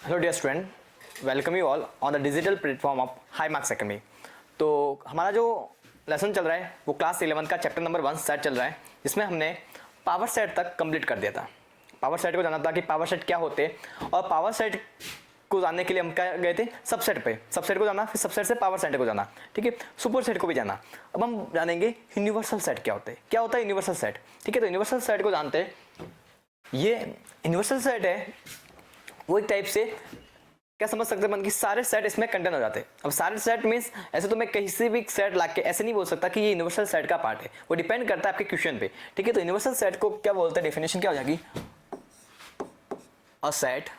Hello dear student, welcome you all on the digital platform of High Marks Academy. तो हमारा जो lesson चल रहा है वो क्लास 11 का चैप्टर नंबर 1 सेट चल रहा है, जिसमें हमने पावर सेट तक कंप्लीट कर दिया था। पावर सेट को जाना था कि पावर सेट क्या होते हैं, और पावर सेट को जानने के लिए हम क्या गए थे, सबसेट पे। सबसेट को जाना, फिर सबसेट से पावर सेट को जाना, ठीक है, सुपर सेट को भी जाना। अब हम जानेंगे यूनिवर्सल सेट क्या होते हैं। क्या होता है यूनिवर्सल सेट, ठीक है। तो यूनिवर्सल सेट को जानते हैं। ये यूनिवर्सल सेट है वो एक टाइप से क्या समझ सकते हैं कि सारे सेट इसमें कंटेन हो जाते हैं। अब सारे सेट मींस ऐसे तो मैं कहीं से भी सेट लाके ऐसे नहीं बोल सकता कि ये यूनिवर्सल सेट का पार्ट है, वो डिपेंड करता है आपके क्वेश्चन पे, ठीक है। तो यूनिवर्सल सेट को क्या बोलते हैं, डेफिनेशन क्या हो जाएगी, a set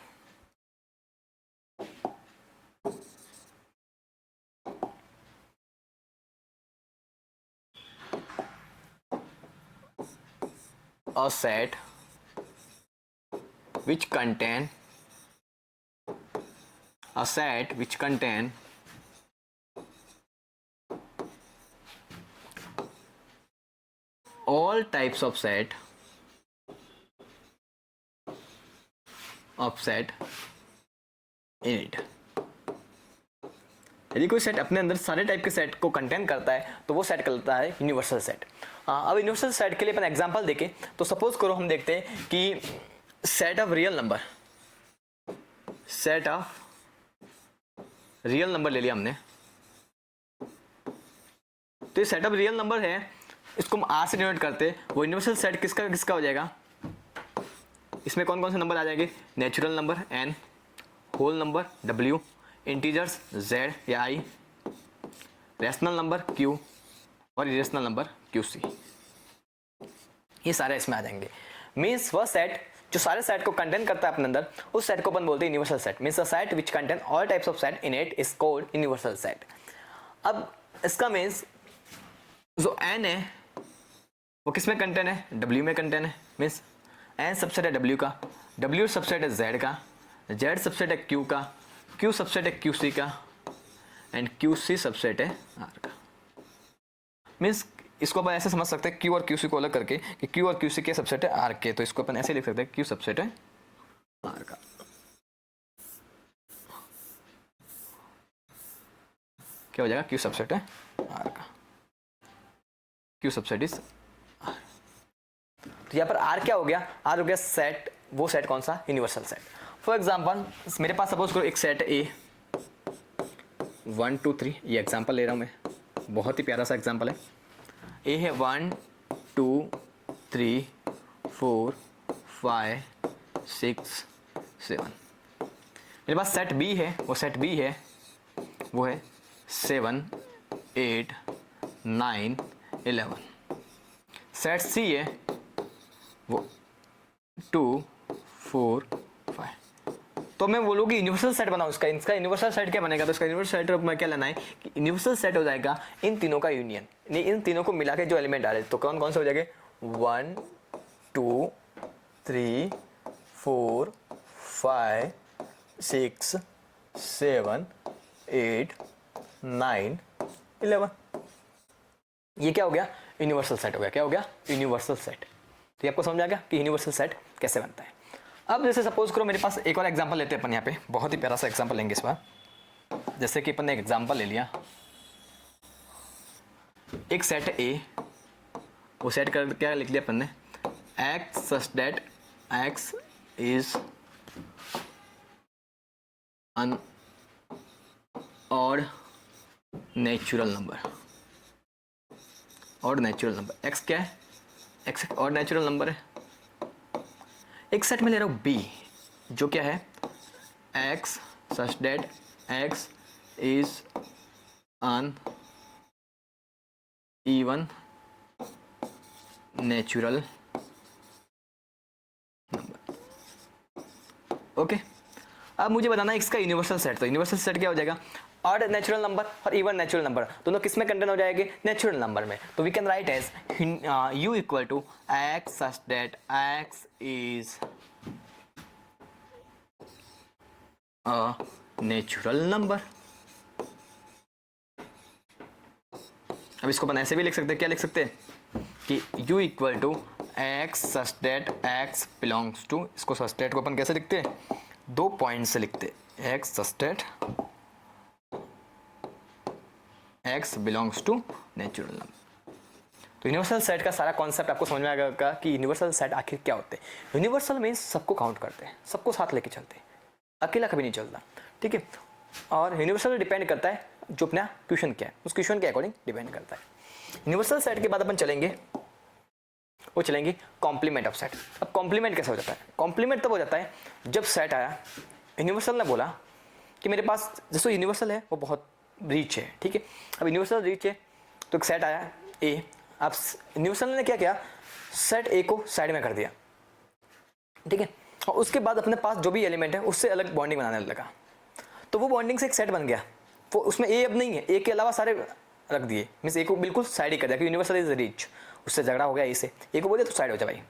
which contain a set which contain all types of set in it। यदि कोई सेट अपने अंदर सारे टाइप के सेट को कंटेन करता है तो वो सेट कहलाता है यूनिवर्सल सेट। अब यूनिवर्सल सेट के लिए अपन एग्जांपल देखें तो सपोज करो हम देखते हैं कि सेट ऑफ रियल नंबर ले लिया हमने। तो ये सेट ऑफ रियल नंबर है, इसको हम आर से डिनोट करते हैं। वो यूनिवर्सल सेट किसका किसका हो जाएगा, इसमें कौन कौन से नंबर आ जाएंगे, natural number n, whole number w, integers z या i, रैशनल नंबर q और इरेशनल नंबर qc। ये सारे इसमें आ जाएंगे। मीन्स वह सेट जो सारे सेट को कंटेन करता है अपने अंदर, उस सेट को अपन बोलते हैं universal set. Means a set which contain all types of set in it is called universal set. अब इसका मीन्स जो n है वो किस में कंटेन है, w में कंटेन है। मीन्स n सबसेट है w का, w सबसेट है z का, z सबसेट है q का, q सबसेट है qc का एंड qc सबसेट है r का। मीन्स इसको अपन ऐसे समझ सकते हैं q और qc को अलग करके कि q और qc के सबसेट है r के, तो इसको अपन ऐसे लिख सकते हैं q सबसेट है r का। क्या हो जाएगा, q सबसेट है r का, q सबसेट इज r। तो यहाँ पर r क्या हो गया, r हो गया सेट, वो सेट कौन सा, यूनिवर्सल सेट। फॉर एग्जाम्पल मेरे पास सपोज करो एक सेट ए 1 2 3, ये एग्जाम्पल ले रहा हूँ मैं, बहुत ही प्यारा सा एग्जाम्पल है। ए है 1 2 3 4 5 6 7। मेरे पास सेट बी है, वो सेट बी है वो है 7 8 9 11। सेट सी है वो 2 4 5। तो मैं बोलूँगी यूनिवर्सल सेट बनाऊँ इसका यूनिवर्सल सेट क्या बनेगा, तो इसका यूनिवर्सल सेट में क्या लेना है कि यूनिवर्सल सेट हो जाएगा इन तीनों का यूनियन, इन तीनों को मिला के जो एलिमेंट आ रहे हैं। तो कौन कौन से हो जाएंगे, 1 2 3 4 5 6 7 8 9 11। ये क्या हो गया, यूनिवर्सल सेट हो गया। क्या हो गया, यूनिवर्सल सेट। तो ये आपको समझ आ गया कि यूनिवर्सल सेट कैसे बनता है। अब जैसे सपोज करो मेरे पास एक और एग्जांपल लेते हैं अपन, यहाँ पे बहुत ही प्यारा सा एग्जांपल लेंगे इस बार। जैसे कि अपन ने एक एग्जांपल ले लिया, एक सेट ए, वो सेट कर क्या लिख लिया अपन ने, x such that x is an odd natural number। Odd natural number x क्या है, x एक ऑड नेचुरल नंबर है। एक सेट में ले रहा हूँ b जो क्या है, x such that x is an even natural number. Okay, अब मुझे बताना है इसका यूनिवर्सल सेट। तो यूनिवर्सल सेट क्या हो जाएगा, ऑड नेचुरल नंबर और इवन नेचुरल नंबर दोनों किस में कंटेन हो जाएंगे, नेचुरल नंबर में। तो we can write as u equal to x such that x is a natural number. अब इसको अपन ऐसे भी लिख सकते हैं, क्या लिख सकते हैं कि u equal to x such that x belongs to, इसको सच दैट को अपन कैसे लिखते हैं, दो पॉइंट से लिखते x such that x belongs to natural number. तो यूनिवर्सल सेट का सारा कॉन्सेप्ट आपको समझ में आएगा कि यूनिवर्सल सेट आखिर क्या होते हैं। यूनिवर्सल मीन्स सबको काउंट करते हैं, सबको साथ लेके चलते हैं, अकेला कभी नहीं चलता, ठीक है। और यूनिवर्सल डिपेंड करता है जो अपना क्वेश्चन क्या है, उस क्वेश्चन के अकॉर्डिंग डिपेंड करता है। यूनिवर्सल सेट के बाद अपन चलेंगे कॉम्प्लीमेंट ऑफ सेट। अब कॉम्प्लीमेंट कैसे हो जाता है? कॉम्प्लीमेंट तब हो जाता है जब सेट आया, यूनिवर्सल ने बोला कि मेरे पास जैसे यूनिवर्सल है वो बहुत रीच है, ठीक है। अब यूनिवर्सल रीच है तो एक सेट आया ए। अब यूनिवर्सल ने क्या किया, सेट ए को साइड में कर दिया, ठीक है। और उसके बाद अपने पास जो भी एलिमेंट है उससे अलग बॉन्डिंग बनाने लगा, तो वो बॉन्डिंग से एक सेट बन गया। वो उसमें ए अब नहीं है, ए के अलावा सारे रख दिए, मीन्स ए को बिल्कुल साइड ही कर दिया कि यूनिवर्सल इज रीच। उससे झगड़ा हो गया ए से, ए को बोले तो साइड हो जाए भाई।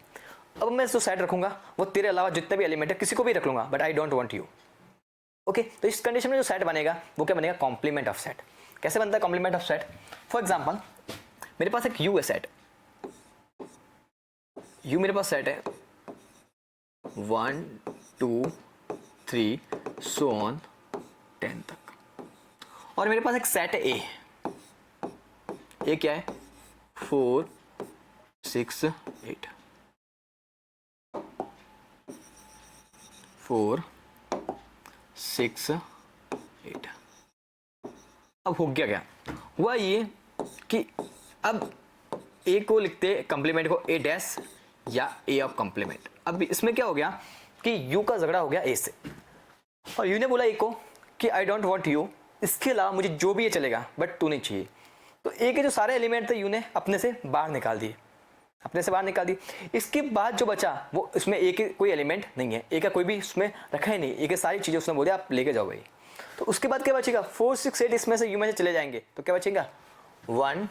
अब मैं जो साइड रखूंगा वो तेरे अलावा जितने भी एलिमेंट है किसी को भी रख लूंगा, but I don't want you. Okay, तो इस कंडीशन में जो सेट बनेगा वो क्या बनेगा, कॉम्प्लीमेंट ऑफ सेट। कैसे बनता है complement of set? For example मेरे पास एक यू है सेट, यू मेरे पास सेट है 1 2 3 सो ऑन 10 तक, और मेरे पास एक सेट है ए क्या है 4 6 8 4 6 8। अब हो गया क्या, हुआ ये कि अब ए को लिखते कंप्लीमेंट को ए डैश या ए ऑफ कंप्लीमेंट। अब इसमें क्या हो गया कि यू का झगड़ा हो गया ए से, और यू ने बोला ए को कि आई डोंट वांट यू, इसके अलावा मुझे जो भी ये चलेगा बट तू नहीं चाहिए। तो ए के जो सारे एलिमेंट थे यू ने अपने से बाहर निकाल दिए, अपने से बाहर निकाल दिए। इसके बाद जो बचा वो इसमें ए के कोई एलिमेंट नहीं है, ए का कोई भी इसमें रखा ही नहीं, ए के सारी चीज़ें उसने बोला आप लेके जाओ भाई। तो उसके बाद क्या बचेगा, 4 6 8 इसमें से यू में से चले जाएंगे, तो क्या बचेगा 1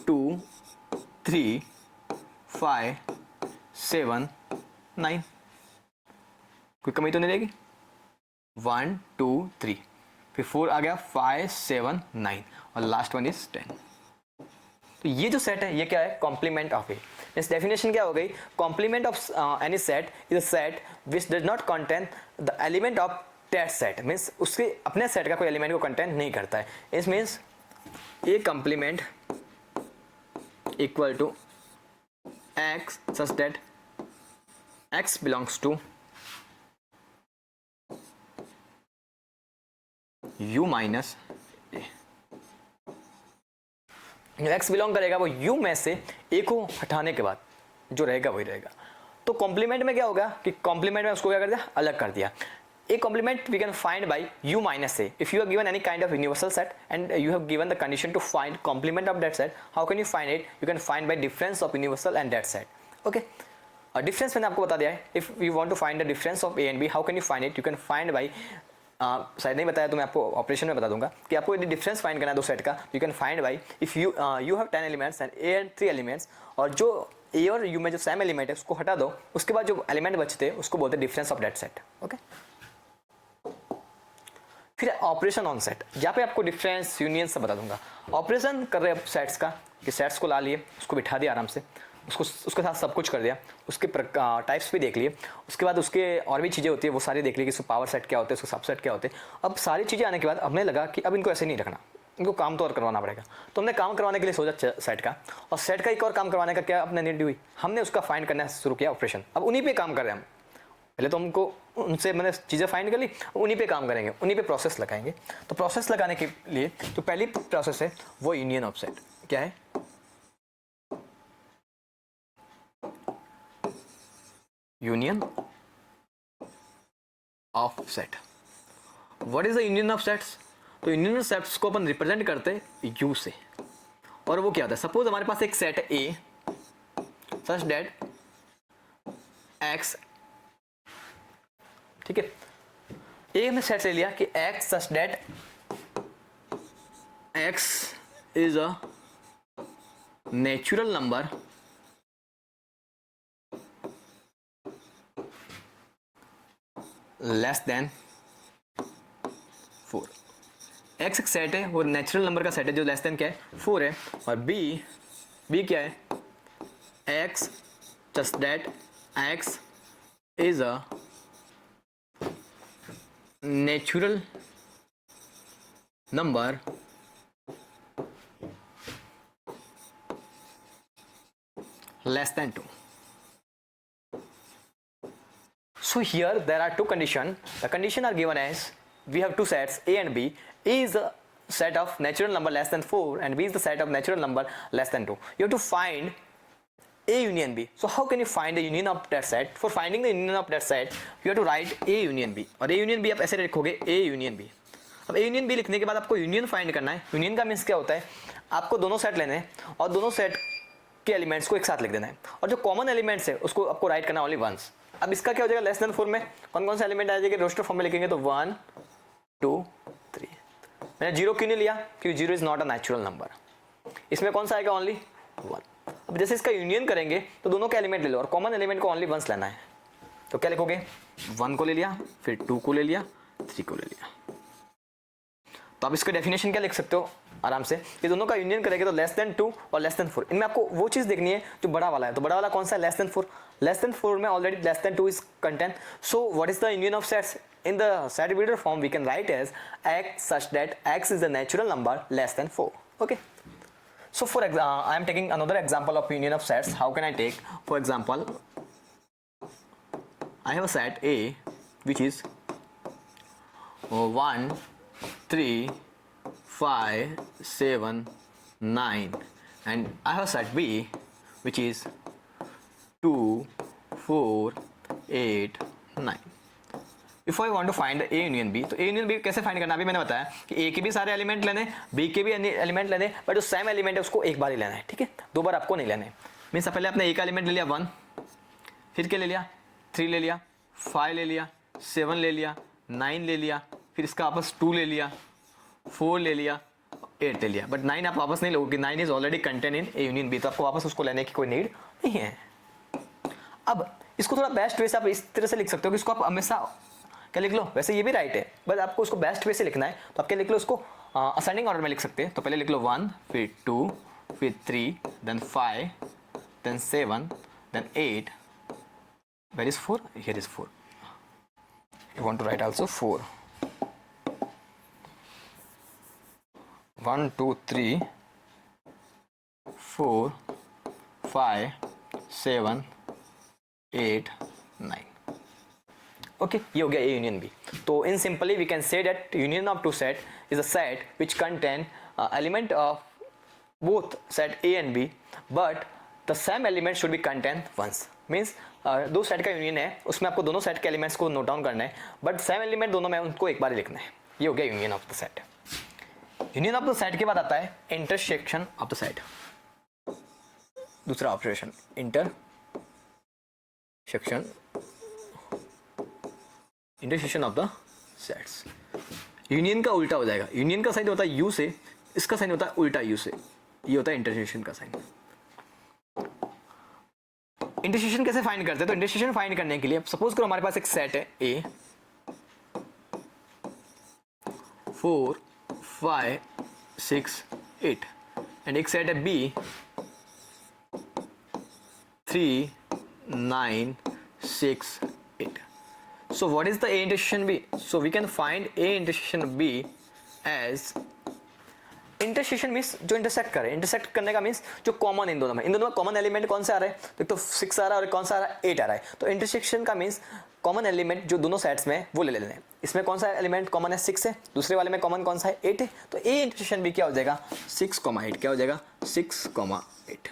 2 3 5 7 9। कोई कमी तो नहीं रहेगी, 1 2 3 फिर 4 आ गया 5 7 9 और लास्ट वन इज 10। तो ये जो सेट है ये क्या है, कॉम्प्लीमेंट ऑफ ए। इस डेफिनेशन क्या हो गई, complement of any set is a set which does not contain the element of that set, means उसके अपने सेट का कोई एलिमेंट को कंटेन नहीं करता है। इस means A complement equal to X such that x belongs to u minus A. जो x बिलोंग करेगा वो u में से a को हटाने के बाद जो रहेगा वही रहेगा। तो कॉम्प्लीमेंट में क्या होगा कि कॉम्प्लीमेंट में उसको क्या कर दिया, अलग कर दिया। A complement we can find by u minus a. If you are given any kind of universal set and you have given the condition to find complement of that set, how can you find it? You can find by difference of universal and that set. Okay. और difference मैंने आपको बता दिया है। If you want to find the difference of A and B, how can you find it? You can find by, शायद नहीं बताया तो मैं आपको ऑपरेशन में बता दूंगा कि आपको यदि डिफरेंस फाइंड करना है दो सेट का, you can find by if you have 10 elements and A and 3 elements, और जो ए और यू में जो सेम एलिमेंट है उसको हटा दो, उसके बाद जो एलिमेंट बचते हैं उसको बोलते हैं difference of that set. Okay, फिर ऑपरेशन ऑन सेट, यहाँ पे आपको डिफरेंस यूनियन सब बता दूंगा। ऑपरेशन कर रहे हैं सेट्स का कि सेट्स को ला लिए, उसको बिठा दिया आराम से, उसके साथ सब कुछ कर दिया, उसके टाइप्स भी देख लिए, उसके बाद उसके और भी चीज़ें होती है वो सारी देख ली कि उसको पावर सेट क्या होते हैं, उसको सबसेट क्या होते हैं। अब सारी चीज़ें आने के बाद हमें लगा कि अब इनको ऐसे नहीं रखना, इनको काम तो और करवाना पड़ेगा। तो हमने काम करवाने के लिए सोचा सेट का, और सेट का एक और काम करवाने का क्या अपने नीड हुई, हमने उसका फाइंड करना शुरू किया ऑपरेशन। अब उन्हीं पे काम कर रहे हैं हम, पहले तो हमको उनसे मैंने चीज़ें फाइंड कर ली, उन्हीं पे काम करेंगे, उन्हीं पे प्रोसेस लगाएंगे। तो प्रोसेस लगाने के लिए जो पहली प्रोसेस है वो यूनियन ऑफ सेट। क्या है? Union of set. What is the union of sets? तो यूनियन ऑफ सेट्स को अपन रिप्रेजेंट करते हैं यू से, और वो क्या होता है, सपोज हमारे पास एक सेट है ए सच दैट एक्स, ठीक है, ए हमने सेट ले लिया कि x such that x is a natural number less than 4। X एक सेट है, वो नेचुरल नंबर का सेट है जो लेस देन क्या है 4 है, और बी क्या है, x such that x is a natural number less than 2. So here there are two conditions. The condition are given as we have two sets A and B. A is the set of natural number less than 4 and B is the set of natural number less than 2. You have to find A union B. So how can you find the union of that set? For finding the union of that set, you have to write A union B. और A union B आप ऐसे लिखोगे A union B. अब A union B लिखने के बाद आपको union find करना है. यूनियन का मीन्स क्या होता है? आपको दोनों सेट लेने हैं और दोनों सेट के एलिमेंट्स को एक साथ लिख देना है और जो कॉमन एलिमेंट्स है उसको आपको राइट करना ओनली वंस. अब इसका क्या हो जाएगा? लेस देन 4 में कौन कौन से एलिमेंट आ जाएंगे? रोस्टर फॉर्म में लिखेंगे तो 1 2 3. मैंने जीरो क्यों नहीं लिया? क्योंकि zero is not a natural number. इसमें कौन सा आएगा? ओनली 1. अब जैसे इसका यूनियन करेंगे तो दोनों के एलिमेंट ले लो और कॉमन एलिमेंट को ओनली वंस लेना है. तो क्या लिखोगे? 1 को ले लिया, फिर 2 को ले लिया, 3 को ले लिया. तो आप इसका डेफिनेशन क्या लिख सकते हो आराम से? ये दोनों का यूनियन करेंगे तो लेस देन 2 और लेस देन 4. इनमें आपको वो चीज देखनी है जो बड़ा वाला है. तो बड़ा वाला कौन सा है? Less than 4. लेस देन 4 में already less than 2 is content. So what is the union of sets? In the set builder form we can write as x such that x is a natural number less than 4. Okay. So for example, I am taking another example of union of sets. How can I take? For example, I have a set A which is 1 3 5 7 9 and I have a set B which is 2 4 8 9. If I want to find A union B, तो A union B कैसे find करना? अभी मैंने बताया कि A के भी सारे एलिमेंट लेने, B के भी एलिमेंट लेने, बट जो सेम एलिमेंट है उसको एक बार ही लेना है. ठीक है, दो बार आपको नहीं लेने. मीन्स पहले आपने A का एलिमेंट ले लिया 1, फिर क्या ले लिया? 3 ले लिया, 5 ले लिया, 7 ले लिया, 9 ले लिया, फिर इसका वापस 2 ले लिया, 4 ले लिया, 8 ले लिया. बट 9 आप वापस नहीं लोगे, 9 is already contain in A union B, तो आपको वापस उसको लेने की कोई नीड नहीं है. अब इसको थोड़ा बेस्ट वे से आप इस तरह से लिख सकते हो कि इसको आप हमेशा क्या लिख लो? वैसे ये भी राइट है, बट आपको उसको बेस्ट वे से लिखना है तो आप क्या लिख लो? उसको असेंडिंग ऑर्डर में लिख सकते हैं. तो पहले लिख लो 1, फिर 2, फिर 3, then 5, then 7, then 8. Where is 4? Here is 4. You want to write also 4. 1 2 3 4 5 7 8 9. Okay, ये हो गया A union B. तो in simply we can say that union of two set is a set which contain element of both set A and B, but the same element should be contain once. Means दो set का union है, उसमें आपको दोनों set के elements को note down करना है, बट सेम एलिमेंट दोनों में उनको एक बार ही लिखना है. ये हो गया union of the set. Union of the set के बाद आता है इंटरसेक्शन ऑफ द सेट. दूसरा observation, intersection of the sets. Union का उल्टा हो जाएगा. यूनियन का साइन होता है यू से, इसका साइन होता है उल्टा यू से. ये होता है इंटरसेक्शन का साइन. इंटरसेक्शन कैसे फाइंड करते हैं? तो इंटरसेक्शन फाइंड करने के लिए सपोज करो हमारे पास एक सेट है A 4 5 6 8 एंड एक सेट है B 3 9 6 8. So what is the A intersection B? So we can find A intersection B as intersection means जो इंटरसेक्ट करे. इंटरसेक्ट करने का मीन्स जो कॉमन इन दोनों में कॉमन एलिमेंट कौन सा आ रहा है? तो एक तो 6 आ रहा है और कौन सा आ रहा है? 8 आ रहा है. तो इंटरसेक्शन का मीन्स कॉमन एलिमेंट जो दोनों सेट्स में वो ले लेने हैं. इसमें कौन सा एलिमेंट कॉमन है? 6 है. दूसरे वाले में कॉमन कौन सा है? 8 है. तो A इंटरसेक्शन B क्या हो जाएगा? 6,8. क्या हो जाएगा? 6,8.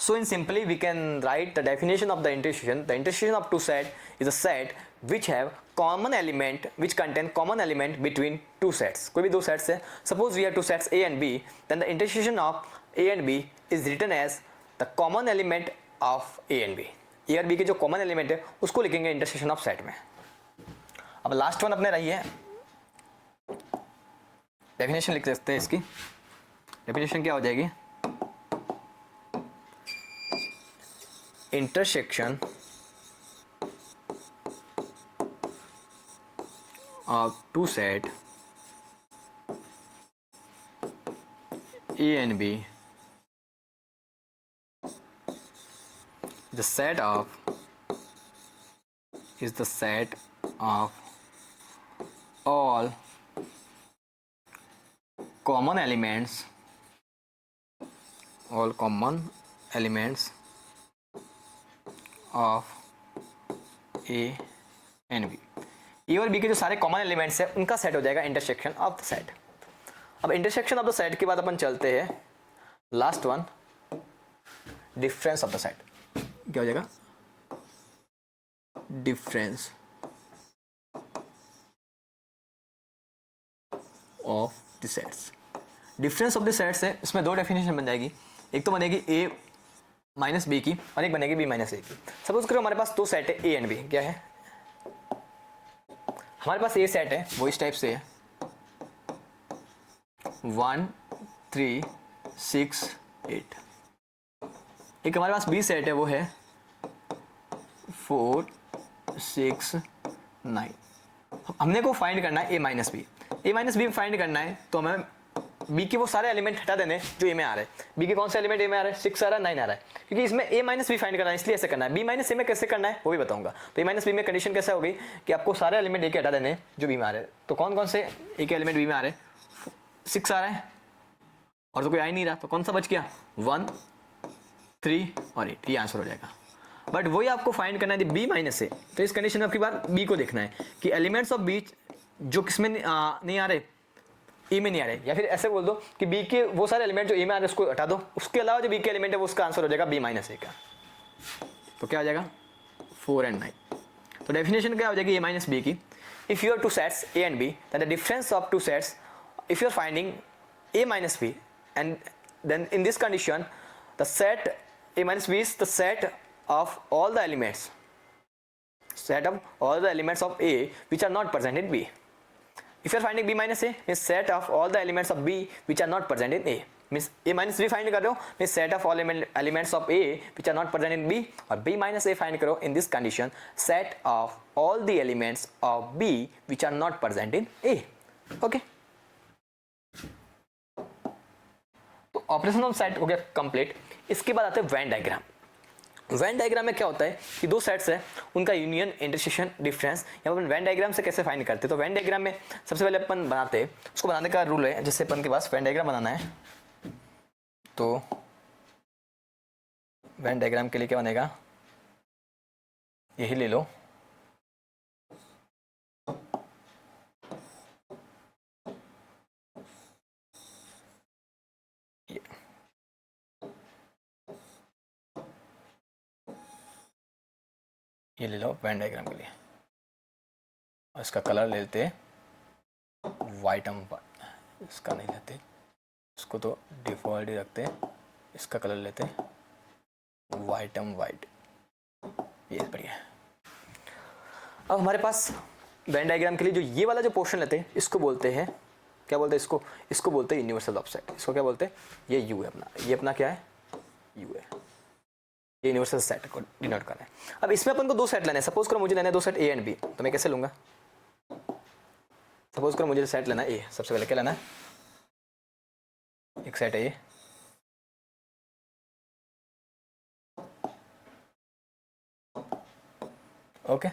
So in simply we can write the definition of the intersection. The intersection of two set is a set which have common element, which contain common element between two sets. कोई भी दो sets है. Suppose we have two sets A and B, then the intersection of A and B is written as the common element of A and B. A और B के जो common element है उसको लिखेंगे intersection of set में. अब last one अपने रही है डेफिनेशन. लिख सकते हैं इसकी डेफिनेशन क्या हो जाएगी? intersection of two set A and B, the set of is the set of all common elements, all common elements of A and B, ए और बी के जो सारे कॉमन एलिमेंट्स है उनका सेट हो जाएगा इंटरसेक्शन ऑफ द सेट। अब intersection of the set के बाद अपन चलते हैं last one, difference of the set. क्या हो जाएगा? Difference of the sets. Difference of the sets है, इसमें दो डेफिनेशन बन जाएगी, एक तो बनेगी ए माइनस बी की और एक बनेगी बी माइनस ए की। सपोज करो हमारे पास दो सेट है ए एंड बी। क्या है हमारे पास? ए सेट है वो इस टाइप से है 1 3 6 8। एक हमारे पास बी सेट है वो है 4 6 9। हमने को फाइंड करना है ए माइनस बी फाइंड करना है, तो हमें बी के वो सारे एलिमेंट हटा देने जो ए में आ रहे हैं। बी के कौन से एलिमेंट ए में आ रहा है? 6 आ रहा है, 9 आ रहा है, क्योंकि इसमें ए माइनस बी फाइंड करना है, इसलिए ऐसे करना है। बी माइनस ए में कैसे करना है वो भी बताऊंगा। तो ए माइनस बी में कंडीशन कैसे होगी कि आपको सारे एलिमेंट ए के हटा देने जो बी में आ रहे हैं। तो कौन कौन से ए के एलिमेंट बी में आ रहे हैं? 6 आ रहा है और तो कोई आ ही नहीं रहा, तो कौन सा बच गया? 1 3 और 8, ये आंसर हो जाएगा। बट वही आपको फाइंड करना है बी माइनस ए। तो इस कंडीशन में आपकी बार बी को देखना है कि एलिमेंट्स ऑफ बी जो किसमें नहीं आ रहे, ए में नहीं आ रहे, या फिर ऐसे बोल दो कि बी के वो सारे एलिमेंट जो ए में आ रहे उसको हटा दो, उसके अलावा जो बी के एलिमेंट है वो उसका आंसर हो जाएगा बी माइनस ए का। तो क्या हो जाएगा? 4 and 9। तो डेफिनेशन क्या हो जाएगी ए माइनस बी की? If you are two sets A and B than the difference of two sets, if you are finding A minus B and then in this condition the set A minus B is the set of all the elements, set of all the elements of A which are not present in B. If you are finding B minus A means set of all the elements of B which are not present in A. Means A minus B find कर रहे हो means set of all elements of A which are not present in B, और B minus A find करो in this condition set of all the elements of B which are not present in A. Okay. तो operation of set हो गया complete. इसके बाद आते हैं Venn diagram. Venn diagram में क्या होता है कि दो सेट्स है उनका यूनियन इंटरसेक्शन डिफरेंस, या अपन वेन डायग्राम से कैसे फाइंड करते हैं। तो वेन डायग्राम में सबसे पहले अपन बनाते हैं, उसको बनाने का रूल है, जैसे अपन के पास वेन डायग्राम बनाना है तो वेन डायग्राम के लिए क्या बनेगा, यही ले लो, ये ले लो वेन डायग्राम के लिए, और इसका कलर ले लेते वाइट, हम इसका नहीं लेते, इसको तो डिफॉल्ट ही रखते, इसका कलर लेते वाइट, हम वाइट, ये बढ़िया है। अब हमारे पास वेन डायग्राम के लिए जो ये वाला जो पोर्शन लेते हैं इसको बोलते हैं, क्या बोलते हैं इसको बोलते हैं यूनिवर्सल ऑफसेट। इसको क्या बोलते हैं? ये यू है अपना, ये अपना क्या है? यू है, ये यूनिवर्सल सेट को डिनोट कर रहा है। अब इसमें अपन को दो सेट लेने हैं। सपोज करो मुझे लेना है दो सेट ए एंड बी, तो मैं कैसे लूंगा? सपोज करो मुझे सेट लेना है ए, सबसे पहले क्या लेना है? एक सेट है ए, ओके,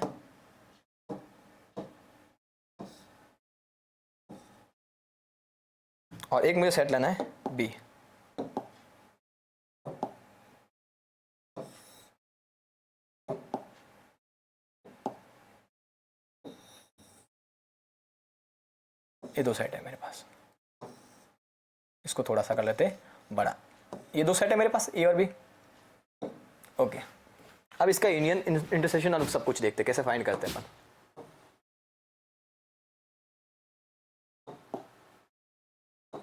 और एक मुझे सेट लेना है बी, ये दो सेट है मेरे पास, इसको थोड़ा सा कर लेते बड़ा, ये दो सेट है मेरे पास ए और बी, ओके। अब इसका यूनियन इंटरसेक्शन और सब कुछ देखते कैसे फाइंड करते हैं अपन।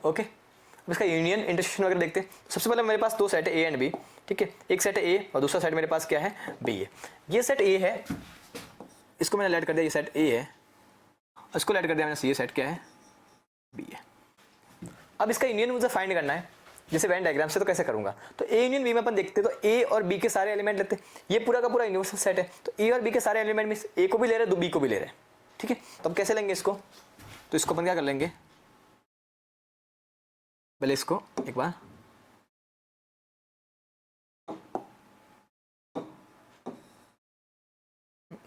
ओके, अब इसका यूनियन इंटरसेक्शन वगैरह देखते हैं। सबसे पहले मेरे पास दो सेट है ए एंड बी, ठीक है, एक सेट है ए और दूसरा सेट मेरे पास क्या है? बी है। ये सेट ए है, इसको मैंने ऐड कर दिया, ये सेट ए है, इसको ऐड कर दिया मैंने, ये सेट क्या है? बी है। अब इसका यूनियन मुझे फाइंड करना है, जैसे वेन डायग्राम से, तो कैसे करूंगा? तो ए यूनियन बी में अपन देखते तो ए और बी के सारे एलिमेंट लेते, ये पूरा का पूरा यूनिवर्सल सेट है, तो ए और बी के सारे एलिमेंट में ए को भी ले रहे, बी को भी ले रहे, ठीक है। तो अब कैसे लेंगे इसको? तो इसको अपन क्या कर लेंगे, पहले इसको एक बार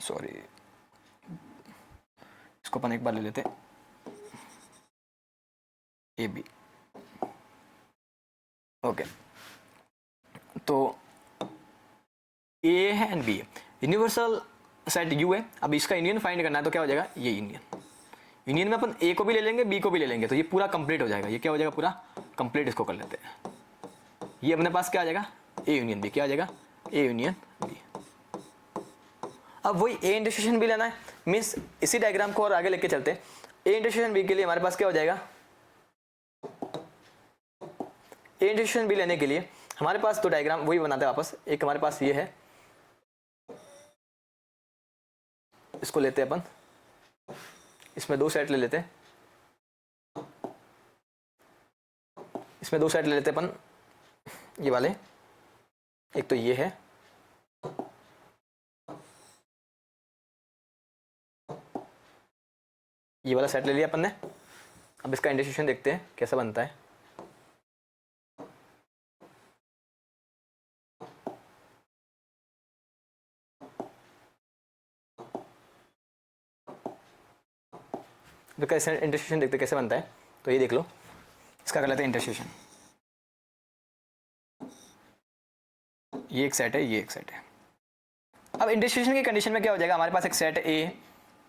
सॉरी, इसको अपन एक बार ले लेते, ए बी। ओके, तो ए है एंड बी है, यूनिवर्सल सेट यू है। अब इसका यूनियन फाइंड करना है तो क्या हो जाएगा, ये यूनियन। यूनियन में अपन ए को भी ले लेंगे, बी को भी ले लेंगे, तो ये पूरा कंप्लीट हो जाएगा। ये क्या हो जाएगा, पूरा कंप्लीट। इसको कर लेते हैं। ये अपने पास क्या आ जाएगा, ए यूनियन बी। क्या आ जाएगा, ए यूनियन बी। अब वही ए इंटरसेक्शन बी लेना है, मीन्स इसी डायग्राम को और आगे लेके चलते हैं। ए इंटरसेक्शन बी के लिए हमारे पास क्या हो जाएगा, ए इंटरसेक्शन बी लेने के लिए हमारे पास तो डायग्राम वही बनाते हैं वापस। एक हमारे पास ये है, इसको लेते हैं अपन, इसमें दो सेट ले लेते हैं, इसमें दो सेट ले लेते हैं अपन, ये वाले। एक तो ये है, ये वाला सेट ले लिया अपन ने। अब इसका इंटरसेक्शन देखते हैं कैसा बनता है। तो कैसे इंटरसेक्शन देखते कैसे बनता है, तो ये देख लो। इसका कर लेते हैं इंटरसेक्शन। ये एक सेट है, ये एक सेट है। अब इंटरसेक्शन की कंडीशन में क्या हो जाएगा, हमारे पास एक सेट ए,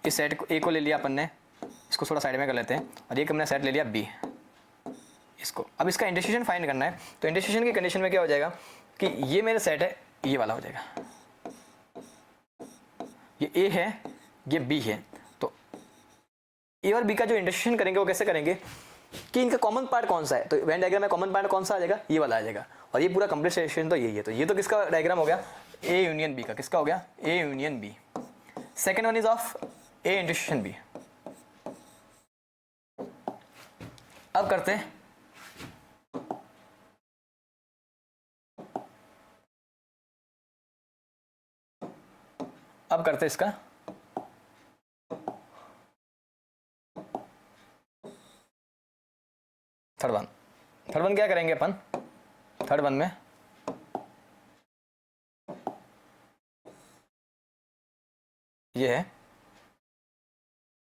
इस सेट को ए को ले लिया अपन ने, इसको थोड़ा साइड में कर लेते हैं, और एक हमने सेट ले लिया बी, इसको। अब इसका इंटरसेक्शन फाइंड करना है, तो इंटरसेक्शन की कंडीशन में क्या हो जाएगा कि ये मेरा सेट है, ये वाला हो जाएगा, ये ए है, ये बी है। तो ए और बी का जो इंटरसेक्शन करेंगे वो कैसे करेंगे कि इनका कॉमन पार्ट कौन सा है, तो वेन डायग्राम में कॉमन पार्ट कौन सा आ जाएगा, ये वाला आ जाएगा। और ये पूरा कंप्लीट सेक्शन तो यही है। तो ये तो किसका डायग्राम हो गया, ए यूनियन बी का। किसका हो गया, A union B. Second one is of A intersection B. अब करते हैं इसका थर्ड वन। थर्ड वन क्या करेंगे अपन, थर्ड वन में ये है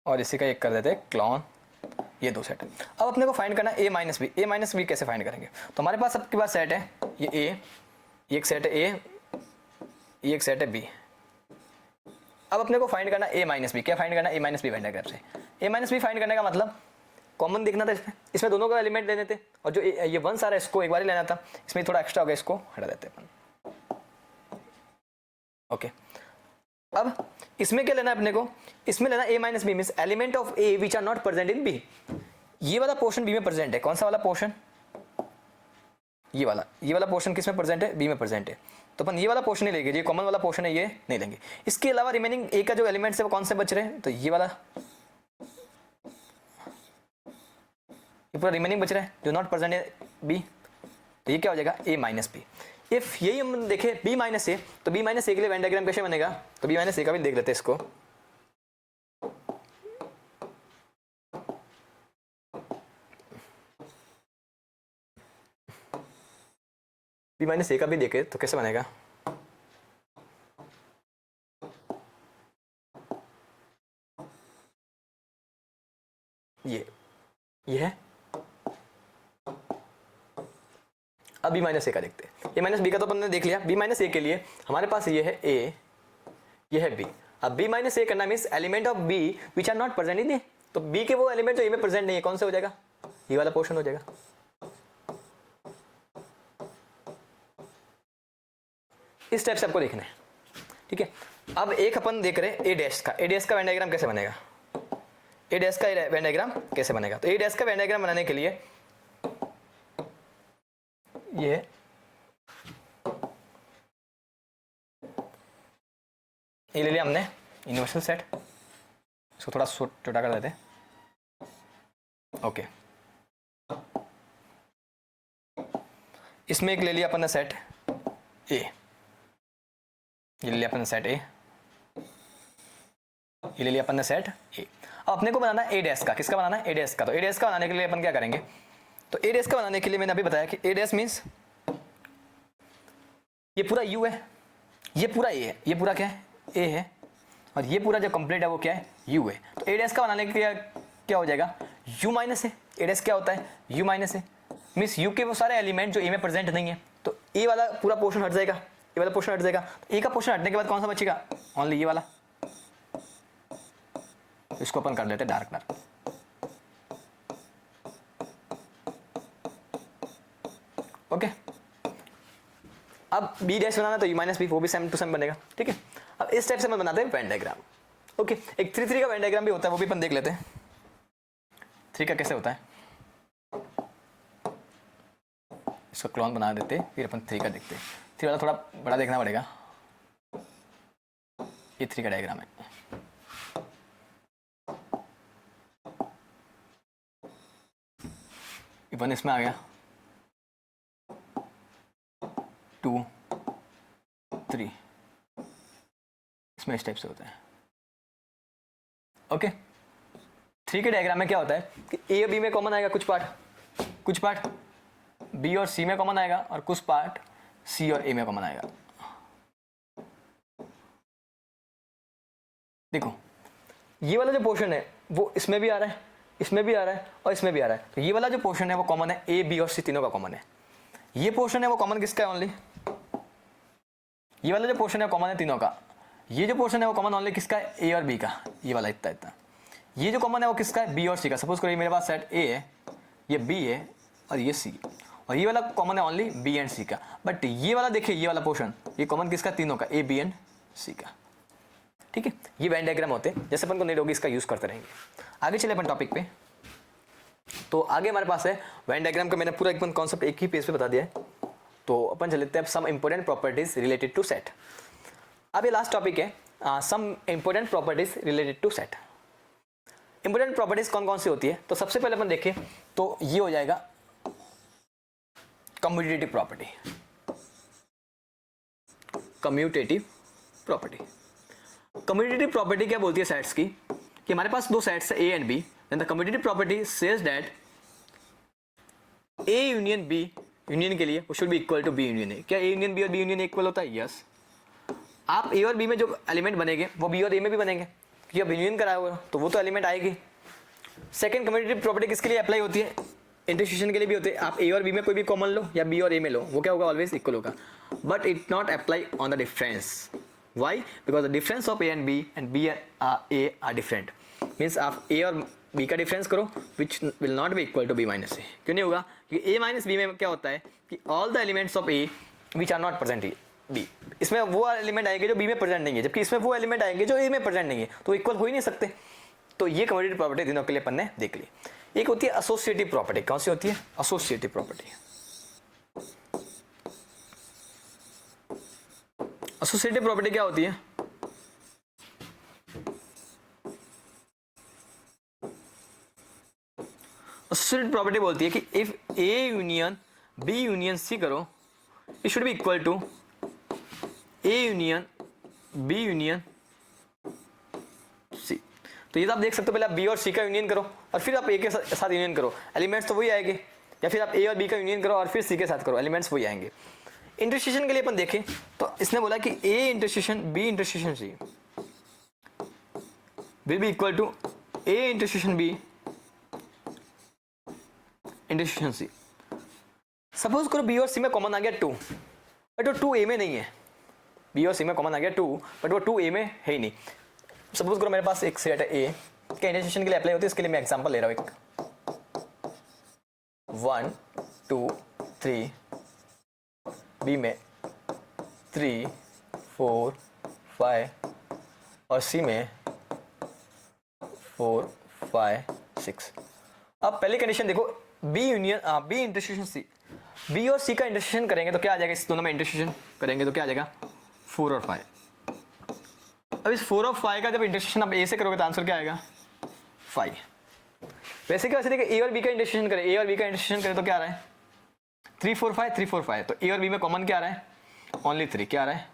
और इसी का एक कर देते हैं क्लॉन, ये दो सेट है। अब अपने को फाइंड करना है ए माइनस बी। ए माइनस बी कैसे फाइंड करेंगे, तो हमारे पास सबके पास सेट है, ये ए, ये एक सेट है ए, ये एक सेट है बी। अब अपने को फाइंड करना ए माइनस बी। क्या फाइंड करना, ए माइनस बी फाइंड करना है। ए माइनस बी फाइंड करने का मतलब कॉमन देखना था इसमें दोनों का एलिमेंट लेने थे, और जो ये वन सारा इसको एक बार ही लेना था, इसमें थोड़ा एक्स्ट्रा हो गया, इसको हटा देते हैं अपन। ओके, अब इसमें क्या लेना है अपने को, इसमें लेना A minus B means element of A which are not present in B. ये वाला पोर्शन बी में प्रेजेंट है। कौन सा वाला पोर्शन, ये वाला पोर्शन किस में प्रेजेंट है, बी में प्रेजेंट है। तो अपन ये वाला पोर्शन नहीं लेंगे, ये कॉमन वाला पोर्शन है, ये नहीं लेंगे। इसके अलावा रिमेनिंग ए का जो एलिमेंट्स है वो कौन से बच रहे हैं, तो ये वाला, ये पूरा रिमेनिंग बच रहा है जो नॉट प्रेजेंट है बी। तो ये क्या हो जाएगा, ए माइनस बी। इफ यही हम देखें बी माइनस ए, तो बी माइनस ए के लिए वेन डायग्राम कैसे बनेगा, तो बी माइनस ए का भी देख लेते हैं इसको। बी माइनस ए का भी देखे तो कैसे बनेगा, ये है। अब बी माइनस ए का देखते हैं। ए माइनस बी का तो अपन ने देख लिया। बी माइनस ए के लिए हमारे पास ये है ए, ये है बी। अब बी माइनस ए करना means element of B which are not present in A. तो बी के वो एलिमेंट जो ए में प्रेजेंट नहीं है, कौन से हो जाएगा, ये वाला पोर्शन हो जाएगा। इस टाइप से आपको देखना है, ठीक है। अब एक अपन देख रहे हैं ए डैश का। ए डैश का वेन डायग्राम कैसे बनेगा, ए डैश का वेन डायग्राम कैसे बनेगा, तो ए डैश का वेन डायग्राम बनाने के लिए ये ले लिया हमने यूनिवर्सल सेट, इसको थोड़ा छोटा कर देते हैं। ओके, इसमें एक ले लिया अपन ने सेट ए, ये ले लिया अपन ने सेट ए, ये ले लिया अपन ने सेट ए। अब अपने को बनाना है ए डैश का। किसका बनाना है, ए डैश का। तो ए डैश का बनाने के लिए अपन क्या करेंगे, तो ए डैश का बनाने के लिए मैंने अभी बताया कि ए डैश मीन्स ये पूरा यू है, ये पूरा ए है, ये पूरा क्या है, ए है, और ये पूरा जो कंप्लीट है वो क्या है, यू है। तो ए डैश का बनाने के लिए क्या हो जाएगा, u माइनस है, ए डैश क्या होता है u माइनस है, मीन्स u के वो सारे एलिमेंट जो ए में प्रेजेंट नहीं है, तो ए वाला पूरा पोर्शन हट जाएगा, ए वाला पोर्शन हट जाएगा, तो ए का पोर्शन हटने के बाद कौन सा बचेगा, ओनली ये वाला, इसको अपन कर लेते हैं डार्क डार्क। ओके, अब बी डैश बनाना तो u माइनस बी, वो भी सेम टू सेम बनेगा, ठीक है। अब इस टाइप से मैं बनाते हैं वेन डायग्राम। ओके, एक 3 3 का वेन डायग्राम भी होता है, वो भी अपन देख लेते हैं 3 का कैसे होता है। इसका क्लोन बना देते हैं, फिर अपन 3 का देखते हैं। 3 वाला थोड़ा बड़ा देखना पड़ेगा, ये 3 का डायग्राम है। वन इसमें आ गया, 2 3 इसमें इस टाइप से होता है। ओके, 3 के डायग्राम में क्या होता है कि ए और बी में कॉमन आएगा कुछ पार्ट बी और सी में कॉमन आएगा, और कुछ पार्ट सी और ए में कॉमन आएगा। देखो ये वाला जो पोर्शन है वो इसमें भी आ रहा है, इसमें भी आ रहा है और इसमें भी आ रहा है, तो ये वाला जो पोर्शन है वो कॉमन है, ए बी और सी तीनों का कॉमन है। ये पोर्शन है वो कॉमन किसका है, ओनली ये वाला जो पोर्शन है कॉमन है तीनों का। ये जो पोर्शन है वो कॉमन ओनली किसका है, ए और बी का, ये वाला इतना इतना। ये जो कॉमन है वो किसका है, बी और सी का। सपोज करिए मेरे पास सेट ए है, ये बी है और ये सी, और ये वाला कॉमन है ओनली बी एंड सी का। बट ये वाला देखिए, ये वाला पोर्शन ये कॉमन किसका, तीनों का, ए बी एंड सी का, ठीक है। ये वेन डायग्राम होते हैं, जैसे अपन को नीड होगी इसका यूज करते रहेंगे। आगे चले अपन टॉपिक पे। तो आगे हमारे पास है वेन डायग्राम का, मैंने पूरा एक कॉन्सेप्ट एक ही पेज पे बता दिया है। तो अपन चलते हैं some important properties related to set. अब ये लास्ट टॉपिक है, some important properties related to set. Important properties कौन कौन सी होती है, तो सबसे पहले अपन देखें तो ये हो जाएगा commutative property. Commutative property, commutative property क्या बोलती है सेट्स की, कि हमारे पास दो सेट्स है A and B, then the commutative property says that A union B, union के लिए वो should be equal to B union A. क्या ए यूनियन बी और बी यूनियन ए इक्वल होता है, यस। आप ए और बी में जो एलिमेंट बनेंगे वो बी और ए में भी बनेंगे, क्योंकि अब यूनियन कराया हुआ तो वो तो एलिमेंट आएगी। सेकंड कम्यूटेटिव प्रॉपर्टी किसके लिए अप्लाई होती है, इंटरसेक्शन के लिए भी होते हैं। आप ए और बी में कोई भी कॉमन लो या बी और ए में लो, वो क्या होगा, ऑलवेज इक्वल होगा। But it not apply on the difference. Why, because the difference of A and B A are different. Means आप ए और बी का डिफरेंस करो which will not be equal to B minus A. क्यों नहीं होगा, क्योंकि ए minus B में क्या होता है कि all the elements of A which are not present B, इसमें वो एलिमेंट आएंगे जो बी में प्रेजेंट नहीं है, जबकि इसमें वो एलिमेंट आएंगे जो ए में प्रेजेंट नहीं है, तो इक्वल हो ही नहीं सकते। तो ये कम्यूटेटिव प्रॉपर्टी तीनों के लिए अपन ने देख ली। एक होती है एसोसिएटिव प्रॉपर्टी। कौन सी होती है, एसोसिएटिव प्रॉपर्टी। एसोसिएटिव प्रॉपर्टी क्या होती है, एसोसिएटिव प्रॉपर्टी बोलती है कि if A union B union C करो, it should be equal to A union B union C. तो ये तो आप देख सकते हो, पहले आप बी और सी का यूनियन करो और फिर आप ए के साथ यूनियन करो, एलिमेंट्स तो वही आएंगे, या फिर आप ए और बी का यूनियन करो और फिर सी के साथ करो, एलिमेंट्स वही आएंगे। इंटरसेक्शन के लिए अपन देखें तो इसने बोला कि A intersection B intersection C will be equal to A intersection B intersection C. Suppose करो बी और सी में कॉमन आ गया 2, बट वो 2 ए में नहीं है। बी और सी में कॉमन आ गया 2, बट वो 2 ए में है ही नहीं। सपोज करो मेरे पास एक सेट है ए, क्या इंटरसेक्शन के लिए अप्लाई होती है, इसके लिए मैं एग्जांपल ले रहा हूँ एक 1 2 3, बी में 3 4 5 और सी में 4 5 6। अब पहली कंडीशन देखो, B union B intersection C, B और सी का इंटरसेक्शन करेंगे तो क्या आ जाएगा, इस दोनों में इंटरसेक्शन करेंगे तो क्या आ जाएगा 4 और 5। अब इस 4 और 5 का जब इंटरसेक्शन आप ए से करोगे तो आंसर क्या आएगा 5। वैसे क्या, वैसे देखिए ए और बी का इंटरसेक्शन करें, ए और बी का इंटरसेक्शन करें तो क्या आ रहा है 3 4 5 3 4 5। तो ए और बी में कॉमन क्या आ रहा है, ओनली 3 क्या आ रहा है।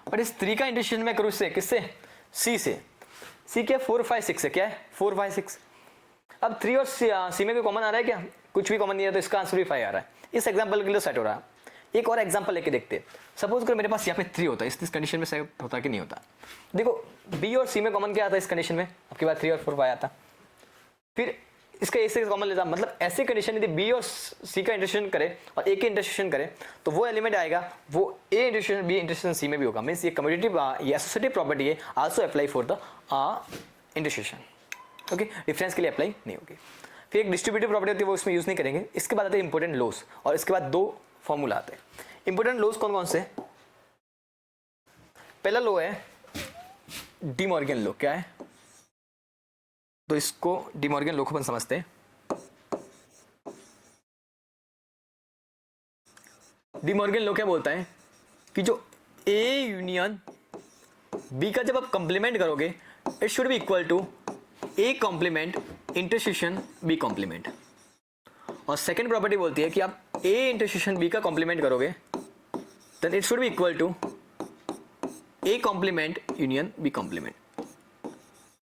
बट इस 3 का इंटरसेक्शन में करूँ इससे, किससे, सी से। सी क्या 4 5 6 है, क्या है 4 5 6। अब 3 और सी में भी कॉमन आ रहा है क्या, कुछ भी कॉमन नहीं है, तो इसका आंसर भी 5 आ रहा है। इस एग्जांपल के लिए सेट हो रहा है। एक और एग्जांपल लेके देखते हैं। सपोज करो मेरे पास यहाँ पे 3 होता है, इस कंडीशन में सेट होता कि नहीं होता। देखो बी और सी में कॉमन क्या आता है इस कंडीशन में, आपके पास 3 और 4 5 आता। फिर इसका ए से कॉमन लेता, मतलब ऐसी कंडीशन यदि बी और सी का इंटरसेक्शन करे और ए के इंटरसेक्शन करे तो वो एलिमेंट आएगा वो A intersection B intersection C में भी होगा। मीन्स ये कम्यूटेटिव ये एसोसिएटिव प्रॉपर्टी है, also apply for the intersection. Okay, difference के लिए अप्लाई नहीं होगी। फिर एक डिस्ट्रीब्यूटिव प्रॉपर्टी होती है वो इसमें यूज नहीं करेंगे। इसके बाद आते हैं इंपॉर्टेंट लॉस, और इसके बाद दो फॉर्मूला आते हैं। इंपॉर्टेंट लॉस कौन कौन से? पहला लॉ है डी मॉर्गन लॉ। क्या है? तो इसको डी मॉर्गन लॉ को अपन समझते हैं। डी मॉर्गन लॉ क्या बोलता है कि जो ए यूनियन बी का जब आप कंप्लीमेंट करोगे it should be equal to A complement intersection B complement. और सेकेंड प्रॉपर्टी बोलती है कि आप ए इंटरसेक्शन बी का कॉम्प्लीमेंट करोगे then it should be equal to A complement union B complement.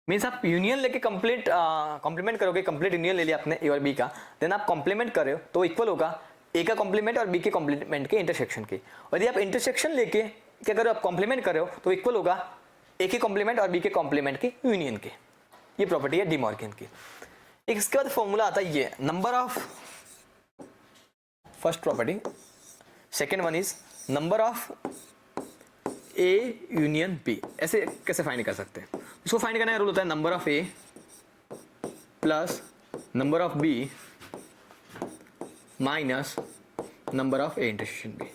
Means आप यूनियन लेके कंप्लीट कॉम्प्लीमेंट करोगे, कंप्लीट यूनियन ले लिया आपने ए और बी का, देन आप कॉम्प्लीमेंट कर रहे हो तो इक्वल होगा ए का कॉम्प्लीमेंट और बी के कॉम्प्लीमेंट के इंटरसेक्शन के। और यदि आप इंटरसेक्शन लेके क्या कर रहे हो, आप कॉम्प्लीमेंट कर रहे हो तो इक्वल होगा ए के कॉम्प्लीमेंट और बी के कॉम्प्लीमेंट के यूनियन के। ये प्रॉपर्टी है डी मॉर्गन की। एक इसके बाद फॉर्मूला आता है ये number of, first property, second one is number of A union B. ऐसे कैसे फाइंड कर सकते हैं? इसको फाइंड करने का रूल होता है number of A plus number of B minus number of A intersection B.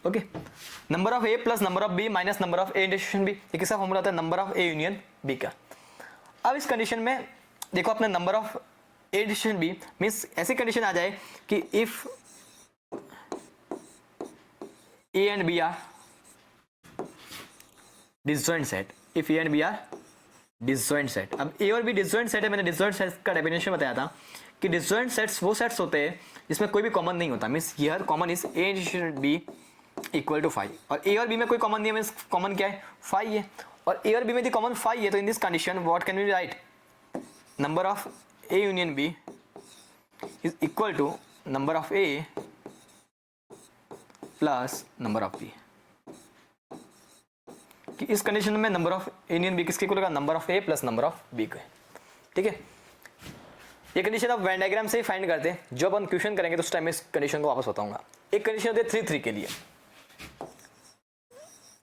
Okay, number of A plus number of B minus number of A intersection B. ये किसका फॉर्मूला होता है? Number of A union B का। अब इस condition में देखो अपने number of A intersection B means ऐसी कंडीशन आ जाए कि if A and B are disjoint set, if A and B are disjoint set. अब ए और बी डिसजॉइंट सेट है, मैंने डिसजॉइंट सेट का डेफिनेशन बताया था कि डिसजॉइंट सेट्स वो सेट्स होते हैं जिसमें कोई भी कॉमन नहीं होता। Means here common is A intersection B equal to 5, और ए और बी में कोई कॉमन नहीं है, मीन्स कॉमन क्या है 5 है, और ए और बी में यदि कॉमन 5 है तो in this condition what can be write, number of A union B is equal to number of A plus number of B. कि इस कंडीशन में number of A union B किसके इक्वल होगा? Number of A plus number of B के। ठीक है, ये कंडीशन आप वेन डायग्राम से ही फाइंड करते हैं। जब हम क्वेश्चन करेंगे तो उस टाइम में इस कंडीशन को वापस बताऊंगा। एक कंडीशन होती है 3-3 के लिए,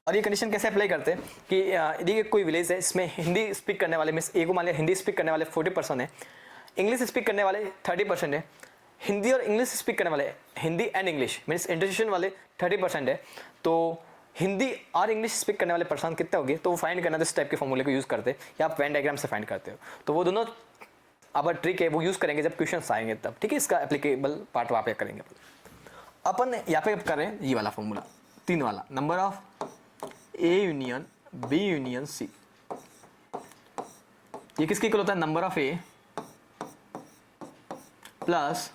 और ये कंडीशन कैसे अप्लाई करते हैं कि यदि कोई विलेज है इसमें हिंदी स्पीक करने वाले मीन्स ए को मान लिया हिंदी स्पीक करने वाले 40% है, इंग्लिश स्पीक करने वाले 30% है, हिंदी और इंग्लिश स्पीक करने वाले Hindi and English means intersection वाले 30% है, तो हिंदी और इंग्लिश स्पीक करने वाले पर्सन कितने होंगे तो वो फाइंड करना, तो इस टाइप के फॉर्मूले को यूज करते हैं या आप वेन डायग्राम से फाइंड करते हो। तो वो दोनों अब ट्रिक है वो यूज करेंगे जब क्वेश्चन आएंगे तब। ठीक है, इसका एप्लीकेबल पार्ट वहाँ पे करेंगे। अपन यहाँ पे करें ये वाला फॉर्मूला 3 वाला, number of A union B union C. ये किसके इक्वल होता है? Number of A plus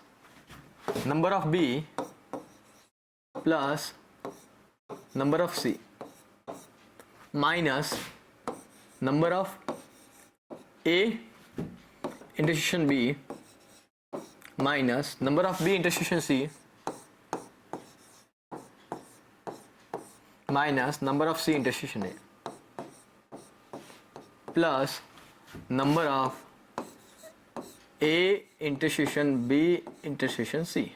number of B plus number of C minus number of A intersection B minus number of B intersection C minus number of C intersection A plus number of A intersection B intersection C.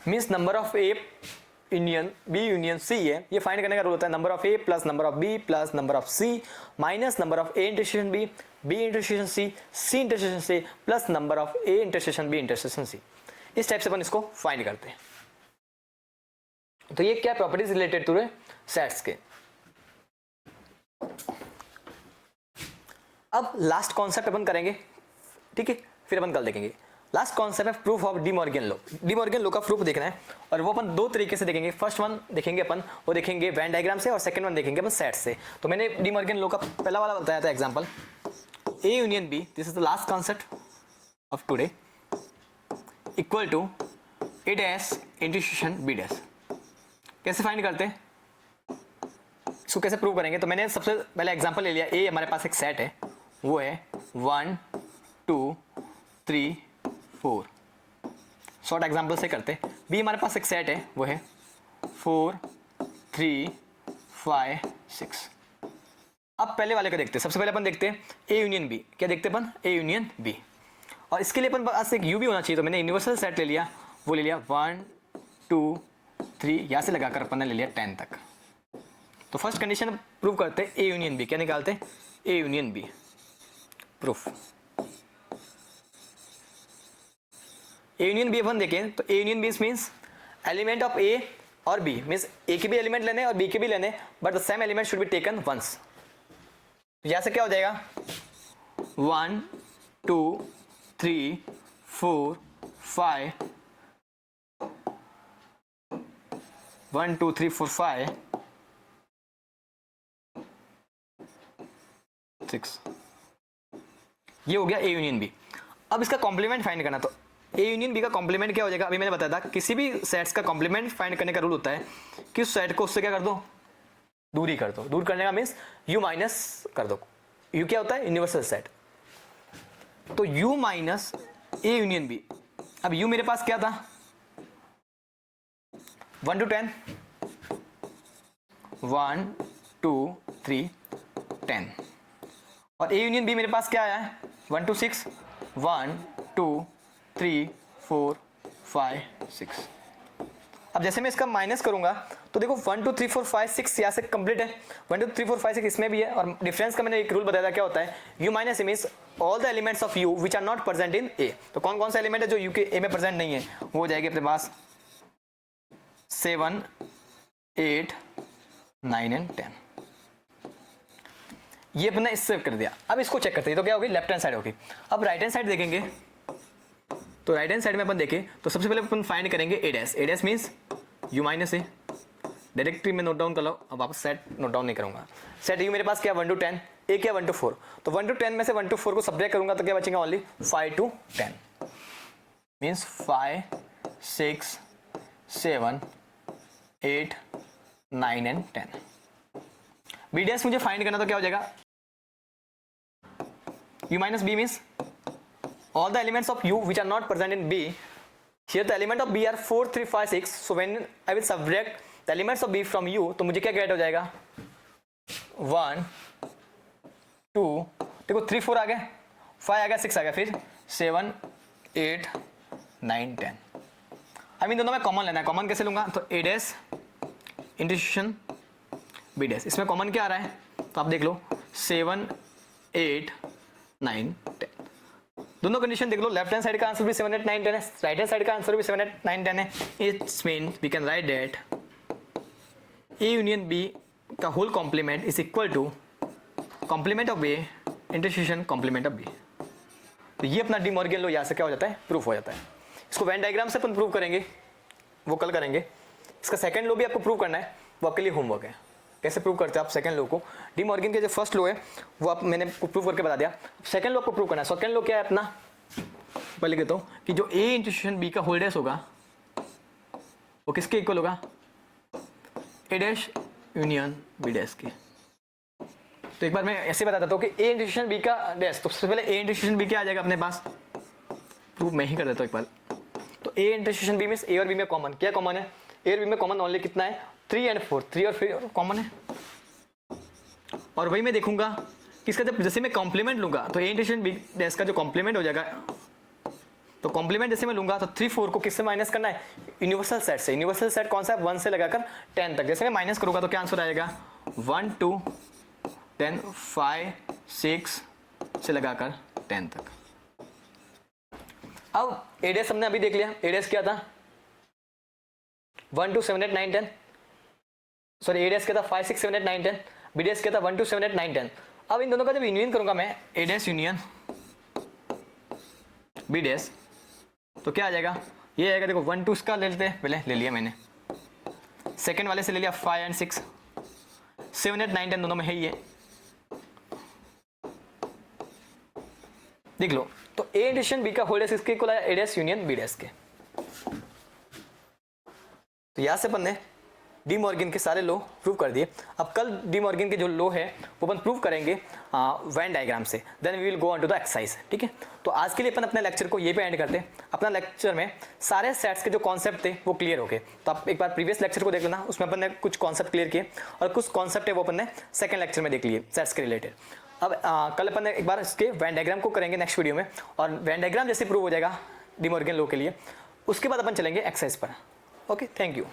Means number of A union B union C है, ये find करने का rule होता है number of A plus number of B plus number of C minus number of A intersection B, B intersection C intersection C plus number of A intersection B intersection C. इस type से अपन इसको find करते हैं। तो ये क्या properties related two sets के। अब लास्ट कॉन्सेप्ट अपन करेंगे, ठीक है, फिर अपन कल देखेंगे। लास्ट कॉन्सेप्ट है proof of De Morgan law. De Morgan law का प्रूफ देखना है और वो अपन 2 तरीके से देखेंगे। फर्स्ट वन देखेंगे अपन, वो देखेंगे वेन डायग्राम से, और सेकंड वन देखेंगे अपन सेट से। तो मैंने डी मॉर्गन लॉ का पहला वाला बताया था example, A union B, this is the last concept of today, equal to A dash intersection B dash. कैसे फाइंड करते हैं, इसको कैसे प्रूव करेंगे? तो मैंने सबसे पहले एग्जांपल ले लिया, ए हमारे पास एक सेट है, वो है 1 2 3 4। शॉर्ट एग्जांपल से करते हैं। बी हमारे पास एक सेट है, वो है 4 3 5 6। अब पहले वाले का देखते हैं। सबसे पहले अपन देखते हैं ए यूनियन बी। क्या देखते हैं अपन? ए यूनियन बी। और इसके लिए अपन पास एक यू भी होना चाहिए, तो मैंने यूनिवर्सल सेट ले लिया, वो ले लिया 1 2 3, यहाँ से लगाकर अपन ने ले लिया 10 तक। तो फर्स्ट कंडीशन प्रूव करते हैं ए यूनियन बी। क्या निकालते हैं? A union B. Proof A union B अपन देखें तो A union B means element of A और बी, मीन्स ए के भी एलिमेंट लेने और बी के भी लेने, but the same element should be taken once. यहां से क्या हो जाएगा? 1 2 3 4 5 1 2 3 4 5 6, ये हो गया ए यूनियन बी। अब इसका कॉम्प्लीमेंट फाइंड करना, तो ए यूनियन बी का कॉम्प्लीमेंट क्या हो जाएगा? अभी मैंने बताया था किसी भी सेट्स का कॉम्प्लीमेंट फाइंड करने का रूल होता है कि उस सेट को उससे क्या कर दो? दूरी कर दो। दूर करने का मीन्स यू माइनस कर दो। यू क्या होता है? Universal set. तो U minus A union B. अब यू मेरे पास क्या था? 1 to 10, 1 2 3 10। और ए यूनियन बी मेरे पास क्या आया है? 1 to 6, 1 2 3 4 5 6। अब जैसे मैं इसका माइनस करूंगा तो देखो 1 2 3 4 5 6 यहाँ से कंप्लीट है, 1 2 3 4 5 6 इसमें भी है। और डिफरेंस का मैंने एक रूल बताया था, क्या होता है? U minus A means all the elements of U which are not present in A. तो कौन कौन सा एलिमेंट है जो यू के ए में प्रेजेंट नहीं है? वो हो जाएगी अपने पास 7 8 9 एंड 10। ये अपने इससे कर दिया। अब इसको चेक करते हैं, तो क्या होगी? लेफ्ट हैंड साइड होगी। अब राइट हैंड साइड देखेंगे, तो राइट हैंड साइड में अपन देखें तो सबसे पहले अपन फाइंड करेंगे A dash. A dash means U minus A. Directly में नोट डाउन कर लो, अब वापस सेट नोट डाउन नहीं करूंगा। सेट यू मेरे पास क्या? 1 to 10, ए क्या? 1 to 4। तो 1 to 10 में से 1 to 4 को सब्ट्रैक्ट करूंगा तो क्या बचेगा? Only 5 to 10, means 5 6 7 8 9 and 10। B dash मुझे फाइंड करना, तो क्या हो जाएगा? u minus b means all the elements of u which are not present in b. Here the element of b are 4 3 5 6, so when I will subtract the elements of b from u, तो मुझे क्या gate हो जाएगा? 1 2, देखो 3 4 आ गया, 5 आ गया, 6 आ गया, फिर 7 8 9 10। अब इन दोनों में कॉमन लेना है। कॉमन कैसे लूंगा? तो a dash integration b dash, इसमें कॉमन क्या आ रहा है? तो आप देख लो 7 8 9 10। दोनों कंडीशन देख लो। लेफ्ट हैंड साइड का आंसर भी 7 8 9 10 है, राइट हैंड साइड का आंसर भी 7 8 9 10 है। It's mean we can write that A union B का whole complement is equal to complement of A intersection complement of B. तो ये अपना डी मॉर्गन लॉ यहाँ से क्या हो जाता है? प्रूफ हो जाता है। इसको वेन डायग्राम से अपन प्रूव करेंगे, वो कल करेंगे। इसका सेकंड लॉ भी आपको प्रूव करना है, वो आपके लिए होमवर्क है। कैसे प्रूव करते हैं आप सेकंड लॉ को? डी मॉर्गन के जो फर्स्ट लॉ है वो आप मैंने प्रूव करके बता दिया। सेकंड लॉ को प्रूव करना है। सेकंड लॉ क्या है अपना? पहले कहता हूँ कि जो ए इंटरसेक्शन बी का होल डैश होगा वो किसके इक्वल होगा? ए डैश यूनियन बी डैश के। तो एक बार मैं ऐसे बता देता हूँ कि ए इंटरसेक्शन बी का डैश, तो सबसे पहले ए इंटरसेक्शन बी क्या आ जाएगा अपने पास? प्रूफ मैं ही कर देता हूँ एक बार। तो ए इंटरसेक्शन बी मीन्स ए और बी में कॉमन क्या कॉमन है? ए और बी में कॉमन ओनली कितना है? 3 और 4, 3 और 4 कॉमन है। और वही मैं देखूंगा कि इसका जब जैसे मैं कॉम्प्लीमेंट लूंगा तो ए इंटरसेक्शन बी डैश का जो कॉम्प्लीमेंट हो जाएगा, तो कॉम्प्लीमेंट जैसे मैं लूंगा तो 3 4 को किससे माइनस करना है? यूनिवर्सल सेट से। यूनिवर्सल सेट कौन सा है? 1 से लगाकर 10 तक। जैसे मैं माइनस करूंगा तो क्या आंसर आएगा? 1 2 10 5 6 से लगाकर 10 तक। अब ए डैश हमने अभी देख लिया। ए डैश क्या था? 1 2 7 8 9 10। सॉरी, ए डैश क्या था? 5 6 7 8 9 10। बी डैश क्या था? 1 2 7 8 9 10। अब इन दोनों का जब यूनियन करूंगा मैं, ए डैश यूनियन बी डैश, तो क्या आ जाएगा? ये आएगा, देखो 1 2 इसका ले लेते हैं, पहले ले लिया मैंने, सेकंड वाले से ले लिया 5 एंड 6, 7 8 9 10 दोनों में है ही है। देख लो, तो ए एडिशन बी का होल डैश किसके इक्वल आया? ए डैश यूनियन बी डैश के। तो यहां से अपन ने डी मॉर्गन के सारे लो प्रूव कर दिए। अब कल डी मॉर्गन के जो लो है वो अपन प्रूव करेंगे वेन डायग्राम से, then we will go on to the exercise. ठीक है, तो आज के लिए अपन अपने लेक्चर को ये पे एंड करते हैं। अपना लेक्चर में सारे सेट्स के जो कॉन्सेप्ट थे वो क्लियर हो गए। तो आप एक बार प्रीवियस लेक्चर को देख लेना, उसमें अपन ने कुछ कॉन्सेप्ट क्लियर किए और कुछ कॉन्सेप्ट है वो अपन ने सेकंड लेक्चर में देख लिए सेट्स के रिलेटेड। अब कल अपन एक बार इसके वेन डायग्राम को करेंगे नेक्स्ट वीडियो में, और वेन डायग्राम जैसे प्रूव हो जाएगा डी मॉर्गन लो के लिए, उसके बाद अपन चलेंगे एक्सरसाइज पर। Okay, thank you.